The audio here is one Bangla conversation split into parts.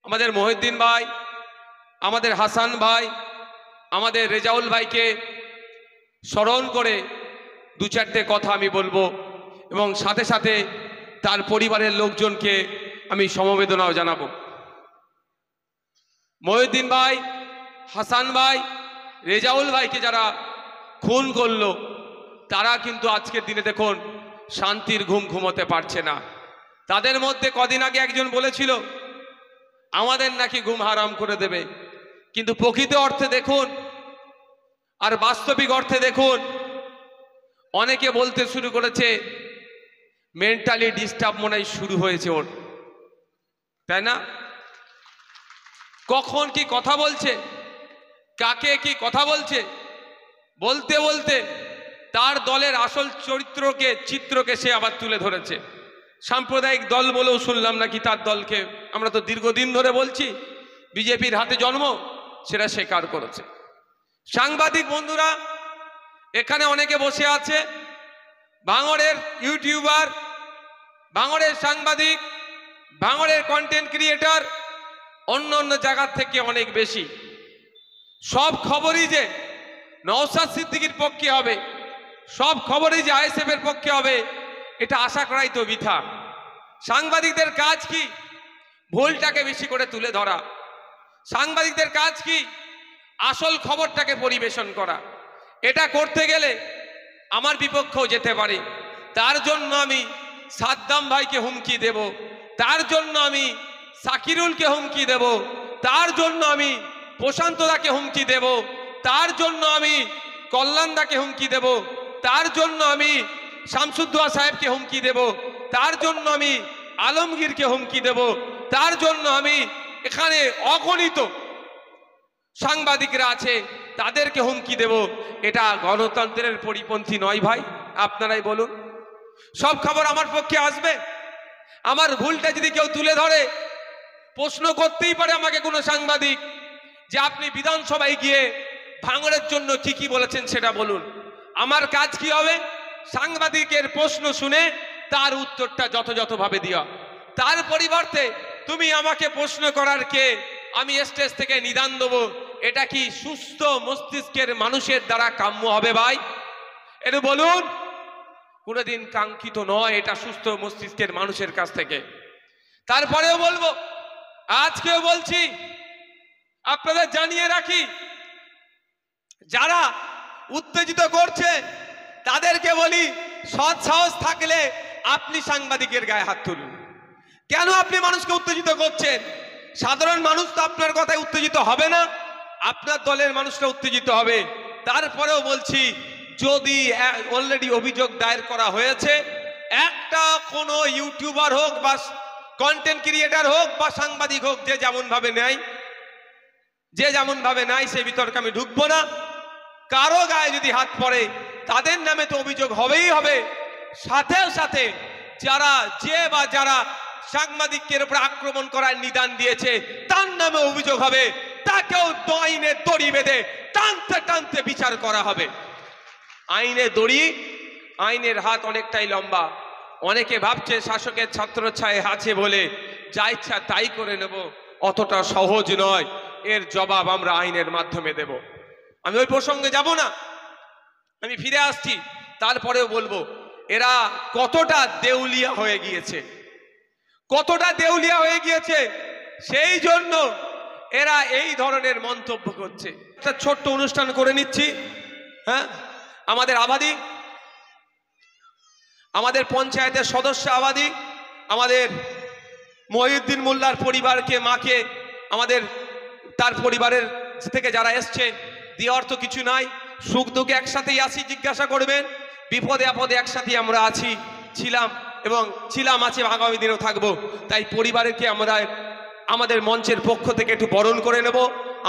আমাদের মহিউদ্দিন ভাই, আমাদের হাসান ভাই, আমাদের রেজাউল ভাইকে স্মরণ করে দু চারটে কথা আমি বলবো এবং সাথে সাথে তার পরিবারের লোকজনকে আমি সমবেদনাও জানাবো। মহিউদ্দিন ভাই, হাসান ভাই, রেজাউল ভাইকে যারা খুন করলো তারা কিন্তু আজকের দিনে দেখুন শান্তির ঘুম ঘুমোতে পারছে না। তাদের মধ্যে কদিন আগে একজন বলেছিল আমাদের নাকি ঘুম হারাম করে দেবে, কিন্তু প্রকৃত অর্থে দেখুন আর বাস্তবিক অর্থে দেখুন অনেকে বলতে শুরু করেছে মেন্টালি ডিস্টার্ব মনে হয় শুরু হয়েছে ওর, তাই না? কখন কি কথা বলছে, কাকে কি কথা বলছে, বলতে বলতে তার দলের আসল চিত্রকে সে আবার তুলে ধরেছে। সাম্প্রদায়িক দল বলেও শুনলাম নাকি তার দলকে, আমরা তো দীর্ঘদিন ধরে বলছি বিজেপির হাতে জন্ম, সেটা স্বীকার করেছে। সাংবাদিক বন্ধুরা এখানে অনেকে বসে আছে, ভাঙড়ের ইউটিউবার, ভাঙড়ের সাংবাদিক, ভাঙড়ের কন্টেন্ট ক্রিয়েটর অন্য অন্য জায়গার থেকে অনেক বেশি। সব খবরই যে নওশাদ সিদ্দিকীর পক্ষে হবে, সব খবরই যে আইএসএফ এর পক্ষে হবে, এটা আশা করাই তো বৃথা। সাংবাদিকদের কাজ কি? ভুলটাকে বেশি করে তুলে ধরা। সাংবাদিকদের কাজ কি? আসল খবরটাকে পরিবেশন করা। এটা করতে গেলে আমার বিপক্ষেও যেতে পারে। তার জন্য আমি সাদ্দাম ভাইকে হুমকি দেব, তার জন্য আমি সাকিরুলকে হুমকি দেব, তার জন্য আমি প্রশান্তদাকে হুমকি দেব, তার জন্য আমি কল্যাণদাকে হুমকি দেব, তার জন্য আমি শামসুদ্দোহা সাহেবকে হুমকি দেব, তার জন্য আমি আলমগীরকে হুমকি দেব, তার জন্য আমি এখানে অগণিত সাংবাদিকরা আছে তাদেরকে হুমকি দেব। এটা গণতন্ত্রের পরিপন্থী নয় ভাই, আপনারাই বলুন। সব খবর আমার পক্ষে আসবে? আমার ভুলটা যদি কেউ তুলে ধরে, প্রশ্ন করতেই পারে আমাকে কোনো সাংবাদিক যে আপনি বিধানসভায় গিয়ে ভাঙড়ের জন্য কি কি বলেছেন সেটা বলুন। আমার কাজ কি হবে? সাংবাদিকের প্রশ্ন শুনে তার উত্তরটা যথাযথভাবে দেওয়া। তার পরিবর্তে তুমি আমাকে প্রশ্ন করার কে, আমি স্টেজ থেকে নিদান দেবো, এটা কি সুস্থ মস্তিষ্কের মানুষের দ্বারা কাম্য হবে ভাই? এটা বলুন। কোনোদিন কাঙ্ক্ষিত নয় এটা সুস্থ মস্তিষ্কের মানুষের কাছ থেকে। তারপরেও বলবো, আজকেও বলছি, আপনাদের জানিয়ে রাখি, যারা উত্তেজিত করছে তাদেরকে বলি সৎ সাহস থাকলে আপনি সাংবাদিকের গায়ে হাত তুলুন। কেন আপনি মানুষকে উত্তেজিত করছেন? সাধারণ মানুষ তো আপনার কথায় উত্তেজিত হবে না, আপনার দলের মানুষরা উত্তেজিত হবে। তারপরেও বলছি, যদি অলরেডি অভিযোগ দায়ের করা হয়েছে, একটা কোনো ইউটিউবার হোক বা কন্টেন্ট ক্রিয়েটার হোক বা সাংবাদিক হোক, যে যেমন ভাবে নেয় সে বিতর্কে আমি ঢুকবো না। কারো গায়ে যদি হাত পড়ে তাদের নামে তো অভিযোগ হবেই হবে। সাথে সাথে যারা সাংবাদিকের উপর আক্রমণ করার নিদান দিয়েছে তার নামে অভিযোগ হবে, তাকেও আইনের দড়ি বেঁধে টানতে টানতে বিচার করা হবে। আইনের দড়ি, আইনের হাত অনেকটাই লম্বা। অনেকে ভাবছে শাসকের ছত্রছায়ায় আছে বলে যা ইচ্ছা তাই করে নেব, অতটা সহজ নয়। এর জবাব আমরা আইনের মাধ্যমে দেব। আমি ওই প্রসঙ্গে যাব না, আমি ফিরে আসছি। তারপরেও বলবো, এরা কতটা দেউলিয়া হয়ে গিয়েছে, কতটা দেউলিয়া হয়ে গিয়েছে, সেই জন্য এরা এই ধরনের মন্তব্য করছে। একটা ছোট্ট অনুষ্ঠান করে নিচ্ছি। হ্যাঁ, আমাদের আবাদী, আমাদের পঞ্চায়েতের সদস্য আবাদী, আমাদের মহিউদ্দিন মোল্লার পরিবারকে, মাকে, আমাদের তার পরিবারের থেকে যারা এসছে, দেওয়ার তো কিছু নাই, সুখ দুঃখে একসাথেই আছি, জিজ্ঞাসা করবেন। বিপদে আপদে একসাথেই আমরা আছি, ছিলাম, আছে, আগামী দিনেও থাকবো। তাই পরিবারকে আমরা আমাদের মঞ্চের পক্ষ থেকে একটু বরণ করে নেব।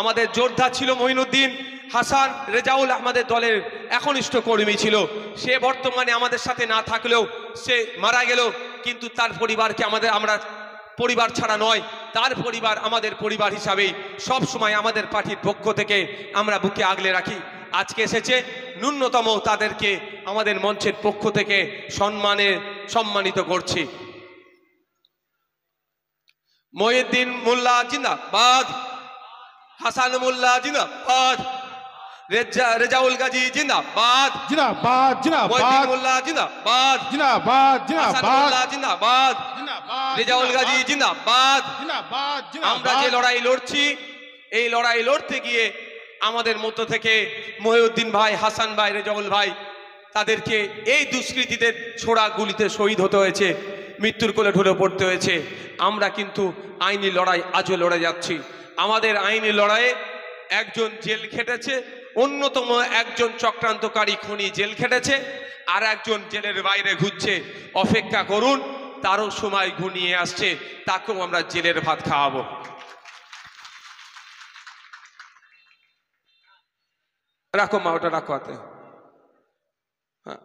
আমাদের যোদ্ধা ছিল মঈনুদ্দিন, হাসান, রেজাউল আমাদের দলের একনিষ্ঠ কর্মী ছিল। সে বর্তমানে আমাদের সাথে না থাকলেও সে মারা গেল, কিন্তু তার পরিবারকে আমরা পরিবার ছাড়া নয়, তার পরিবার আমাদের পরিবার হিসাবেই সব সময় আমাদের পার্টির পক্ষ থেকে আমরা বুকে আগলে রাখি। আজকে এসেছে, ন্যূনতম তাদেরকে আমাদের মঞ্চের পক্ষ থেকে সম্মানিত করছি। মহিউদ্দিন মোল্লা জিন্দাবাদ, হাসান মোল্লা জিন্দাবাদ, রেজাউল গাজী জিন্দাবাদ, জিন্দাবাদ মহিউদ্দিন জিন্দাবাদ মোল্লা জিন্দাবাদ, জিন্দাবাদ হাসান জিন্দাবাদ মোল্লা জিন্দাবাদ, জিন্দাবাদ রেজাউল গাজী জিন্দাবাদ। জিন্দাবাদ আমরা যে লড়াই লড়ছি, এই লড়াই লড়তে গিয়ে আমাদের মধ্য থেকে মহিউদ্দিন ভাই, হাসান ভাই, রেজাউল ভাই, তাদেরকে এই দুষ্কৃতীদের ছোড়া গুলিতে শহীদ হতে হয়েছে, মৃত্যুর কোলে ঢলে পড়তে হয়েছে। আমরা কিন্তু আইনি লড়াই আজও লড়ে যাচ্ছি। আমাদের আইনি লড়াইয়ে একজন জেল খেটেছে, অন্যতম একজন চক্রান্তকারী খুনি জেল খেটেছে, আর একজন জেলের বাইরে ঘুরছে। অপেক্ষা করুন, তারও সময় ঘনিয়ে আসছে, তাকেও আমরা জেলের ভাত খাওয়াবো। রাখো মা, ওটা রাখো হাতে। হ্যাঁ,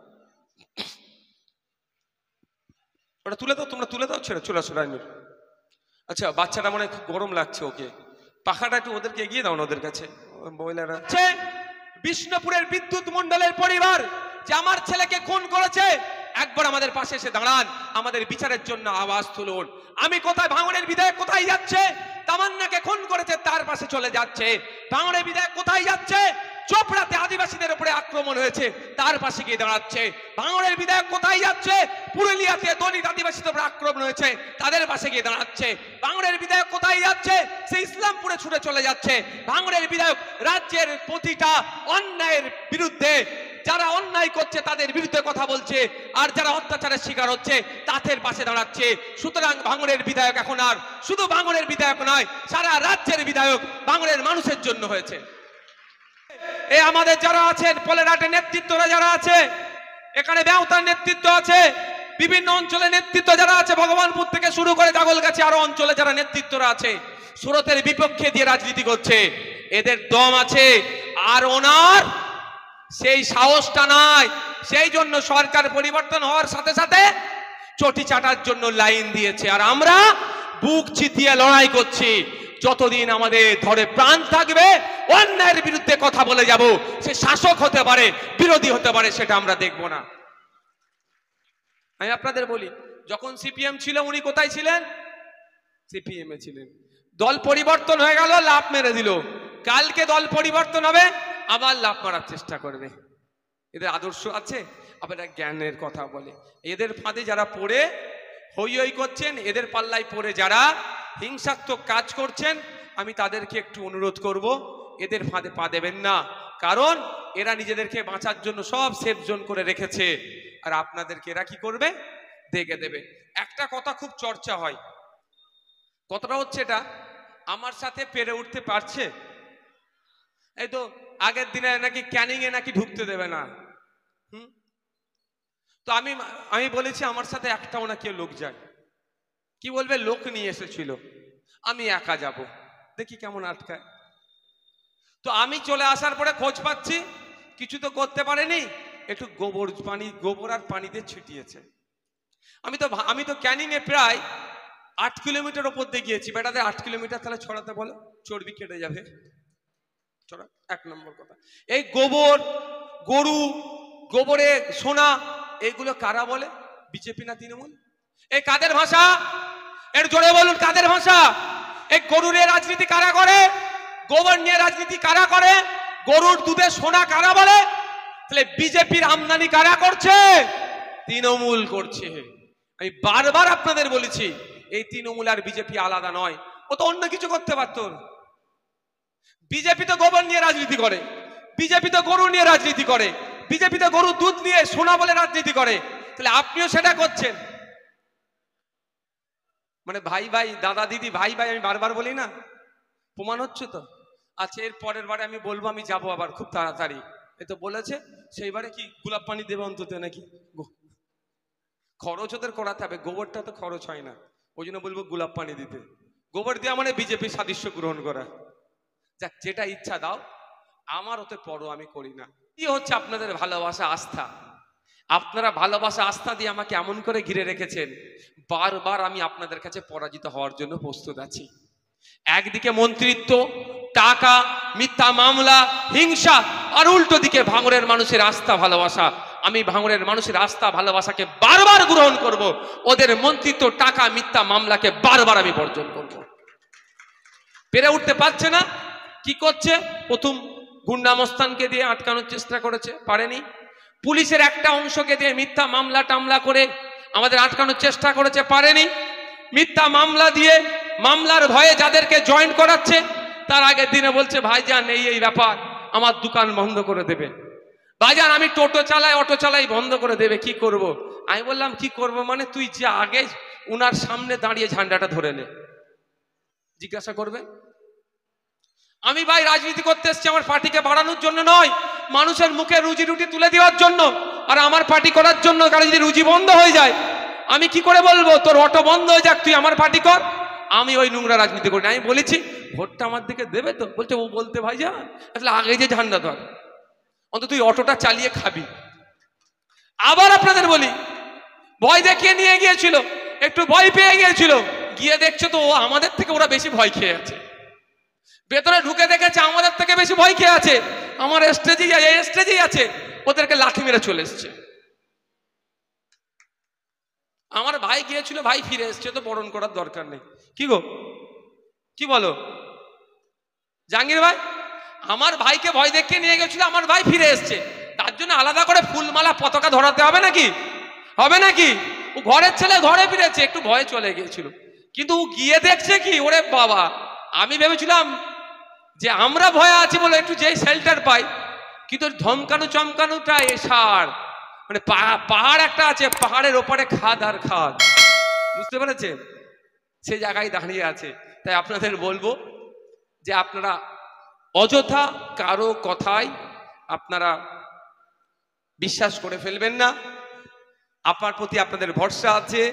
ওটা তুলে দাও, তোমরা তুলে দাও, ছেড়ে চলে আসো রাইনুর। আচ্ছা, বাচ্চাটা মনে খুব গরম লাগছে, ওকে পাখাটা একটু ওদেরকে এগিয়ে দাও না, ওদের কাছে মহিলারা। বিষ্ণুপুরের বিদ্যুৎ মন্ডলের পরিবার যে আমার ছেলেকে খুন করেছে, একবার আমাদের পাশে এসে দাঁড়ান, আমাদের বিচারের জন্য আওয়াজ তুলুন। আমি কোথায়, ভাঙনের বিধায়ক কোথায় যাচ্ছে? তামান্নাকে খুন করেছে, তার পাশে চলে যাচ্ছে। ভাঙনের বিধায়ক কোথায় যাচ্ছে? চোপড়াতে আদিবাসীদের উপরে আক্রমণ হয়েছে, তার পাশে গিয়ে দাঁড়াচ্ছে। ভাঙনের বিধায়ক কোথায় যাচ্ছে? পুরুলিয়াতে দলিত আদিবাসীদের উপরে আক্রমণ হয়েছে, তাদের পাশে গিয়ে দাঁড়াচ্ছে। ভাঙনের বিধায়ক কোথায় যাচ্ছে? সে ইসলামপুরে ছুটে চলে যাচ্ছে। ভাঙনের বিধায়ক রাজ্যের প্রতিটা অন্যায়ের বিরুদ্ধে, যারা অন্যায় করছে তাদের বিরুদ্ধে কথা বলছে, আর যারা অত্যাচারের শিকার হচ্ছে তাদের পাশে দাঁড়াচ্ছে। সুতরাং ভাঙনের বিধায়ক এখন আর শুধু ভাঙনের বিধায়ক নয়, সারা রাজ্যের বিধায়ক ভাঙনের মানুষের জন্য হয়েছে। এ আমাদের যারা আছেন, পোলেরহাটের নেতৃত্বরা যারা আছে, এখানে বেউতার নেতৃত্ব আছে, বিভিন্ন অঞ্চলের নেতৃত্ব যারা আছে, ভগবানপুর থেকে শুরু করে জাগলগাছি আরো অঞ্চলে যারা নেতৃত্বরা আছে, সুরতের বিপক্ষে দিয়ে রাজনীতি করছে, এদের দম আছে, আর ওনার সেই সাহসটা নাই। সেই জন্য সরকার পরিবর্তন হওয়ার সাথে সাথে চটি চাটার জন্য লাইন দিয়েছে, আর আমরা বুক চিতিয়ে লড়াই করছি। যতদিন আমাদের ধরে প্রাণ থাকবে অন্যায়ের বিরুদ্ধে কথা বলে যাব। সে শাসক হতে পারে, বিরোধী হতে পারে, সেটা আমরা দেখব না। আমি আপনাদের বলি, যখন সিপিএম ছিল উনি কোথায় ছিলেন? সিপিএম এ ছিলেন। দল পরিবর্তন হয়ে গেল, লাভ মেরে দিল। কালকে দল পরিবর্তন হবে, আবার লাভ মারার চেষ্টা করবে। এদের আদর্শ আছে, আবার জ্ঞানের কথা বলে। এদের ফাঁদে যারা পড়ে হই হই করছেন, এদের পাল্লায় পড়ে যারা হিংসাত্মক কাজ করছেন, আমি তাদেরকে একটু অনুরোধ করব, এদের ফাঁদে পা দেবেন না। কারণ এরা নিজেদেরকে বাঁচার জন্য সব সেফ জোন করে রেখেছে, আর আপনাদেরকে এরা কি করবে? দেখে দেবে। একটা কথা খুব চর্চা হয়, কথাটা হচ্ছে এটা, আমার সাথে পেরে উঠতে পারছে? এই তো আগের দিনে নাকি ক্যানিং এ নাকি ঢুকতে দেবে না। তো আমি বলেছি আমার সাথে একটাও না কেউ লোক যায়। কি বলবে? লোক নিয়ে এসেছিল, আমি একা যাব, দেখি কেমন আটকায়। তো আমি চলে আসার পরে খোঁজ পাচ্ছি কিছু তো করতে পারেনি, একটু গোবর আর পানিতে ছিটিয়েছে। আমি তো ক্যানিং এ প্রায় 8 কিলোমিটার ওপর দিয়ে গিয়েছি। বেটাদের 8 কিলোমিটার তাহলে ছড়াতে বলো, চর্বি কেটে যাবে। এক নম্বর কথা, এই গোবর, গরু, গোবরে সোনা, এইগুলো কারা বলে? বিজেপি না তৃণমূল? এই কাদের ভাষা? এর জোরে বলুন, কাদের ভাষা? এই গরুর রাজনীতি কারা করে? গোবর নিয়ে রাজনীতি কারা করে? গরুর দুধে সোনা কারা বলে? তাহলে বিজেপির আমদানি কারা করছে? তৃণমূল করছে। আমি বারবার আপনাদের বলেছি, এই তৃণমূল আর বিজেপি আলাদা নয়। ও তো অন্য কিছু করতে পারত। বিজেপি তো গোবর নিয়ে রাজনীতি করে, বিজেপি তো গরু নিয়ে রাজনীতি করে, বিজেপি তো গরুর দুধ নিয়ে সোনা বলে রাজনীতি করে। তাহলে আপনিও সেটা করছেন। মানে ভাই ভাই, দাদা দিদি, ভাই ভাই, আমি বারবার বলি না, প্রমাণ হচ্ছে তো। আচ্ছা, এর পরের বারে আমি বলবো আমি যাবো আবার খুব তাড়াতাড়ি। এ তো বলেছে, সেইবারে কি গোলাপ পানি দেবে অন্তত নাকি? খরচ ওদের করাতে হবে, গোবরটা তো খরচ হয় না, ওই জন্য বলবো গোলাপ পানি দিতে। গোবর দেওয়া মানে বিজেপি সাদৃশ্য গ্রহণ করা। যাক, যেটা ইচ্ছা দাও, আমার ওতে পরো আমি করি না। কি হচ্ছে আপনাদের ভালোবাসা, আস্থা। আপনারা ভালোবাসা, আস্থা দিয়ে আমাকে এমন করে ঘিরে রেখেছেন, বারবার আমি আপনাদের কাছে পরাজিত হওয়ার জন্য প্রস্তুত আছি। একদিকে মন্ত্রিত্ব, টাকা, মিথ্যা মামলা, হিংসা, আর উল্টো দিকে ভাঙড়ের মানুষের আস্থা ভালোবাসা। আমি ভাঙড়ের মানুষের আস্থা ভালোবাসাকে বারবার গ্রহণ করব, ওদের মন্ত্রিত্ব, টাকা, মিথ্যা মামলাকে বারবার আমি বর্জন করব। পেরে উঠতে পারছে না, কি করছে? প্রথম গুন্ডামস্তানকে দিয়ে আটকানোর চেষ্টা করেছে, পারেনি। পুলিশের একটা অংশকে দিয়ে মিথ্যা মামলা টামলা করে আমাদের আটকানোর চেষ্টা করেছে, পারেনি। মিথ্যা মামলা দিয়ে মামলার ভয়ে যাদেরকে জয়েন করাচ্ছে, তার আগের দিনে বলছে ভাইজান এই ব্যাপার, আমার দোকান বন্ধ করে দেবে, ভাইজান আমি টোটো চালাই অটো চালাই বন্ধ করে দেবে, কি করব? আমি বললাম কি করব মানে, তুই যে আগে উনার সামনে দাঁড়িয়ে ঝান্ডাটা ধরে নে, জিজ্ঞাসা করবে। আমি ভাই রাজনীতি করতে এসেছি আমার পার্টিকে বাড়ানোর জন্য নয়, মানুষের মুখে রুজি রুটি তুলে দেওয়ার জন্য, আর আমার পার্টি করার জন্য। কারণ যদি রুজি বন্ধ হয়ে যায়, আমি কি করে বলবো তোর অটো বন্ধ হয়ে যাক, তুই আমার পার্টি কর? আমি ওই নোংরা রাজনীতি করি না। আমি বলেছি ভোটটা আমার দিকে দেবে তো? বলছে ও বলতে ভাইজান আসলে আগে যে ঝান্ডা ধর, অন্তত তুই অটোটা চালিয়ে খাবি। আবার আপনাদের বলি, ভয় দেখিয়ে নিয়ে গিয়েছিল, একটু ভয় পেয়ে গিয়েছিল, গিয়ে দেখছো তো আমাদের থেকে ওরা বেশি ভয় খেয়ে আছে। ভেতরে ঢুকে দেখেছে আমাদের থেকে বেশি ভয় খেয়ে আছে, আমার স্টেজেই আছে, ওদেরকে লাঠি মেরে চলে এসছে। আমার ভাই গিয়েছিল, ভাই ফিরে এসছে, তো বরণ করার দরকার নেই। কি গো, কি বলো জাহাঙ্গীর ভাই? আমার ভাইকে ভয় দেখিয়ে নিয়ে গেছিল, আমার ভাই ফিরে এসছে, তার জন্য আলাদা করে ফুলমালা পতাকা ধরাতে হবে নাকি? হবে নাকি? ও ঘরের ছেলে ঘরে ফিরেছে, একটু ভয়ে চলে গিয়েছিল, কিন্তু ও গিয়ে দেখছে কি, ওরে বাবা, আমি ভেবেছিলাম যে আমরা ভয়ে আছি বলে একটু যেই শেল্টার পাই, কিন্তু ধমকানো চমকানোটা এসার, মানে পাহাড় একটা আছে, পাহাড়ের ওপারে খাদ আর খাদ, বুঝতে পেরেছে? সে জায়গায় দাঁড়িয়ে আছে। তাই আপনাদের বলবো যে আপনারা অযথা কারো কথায় আপনারা বিশ্বাস করে ফেলবেন না। আপনার প্রতি আপনাদের ভরসা আছে।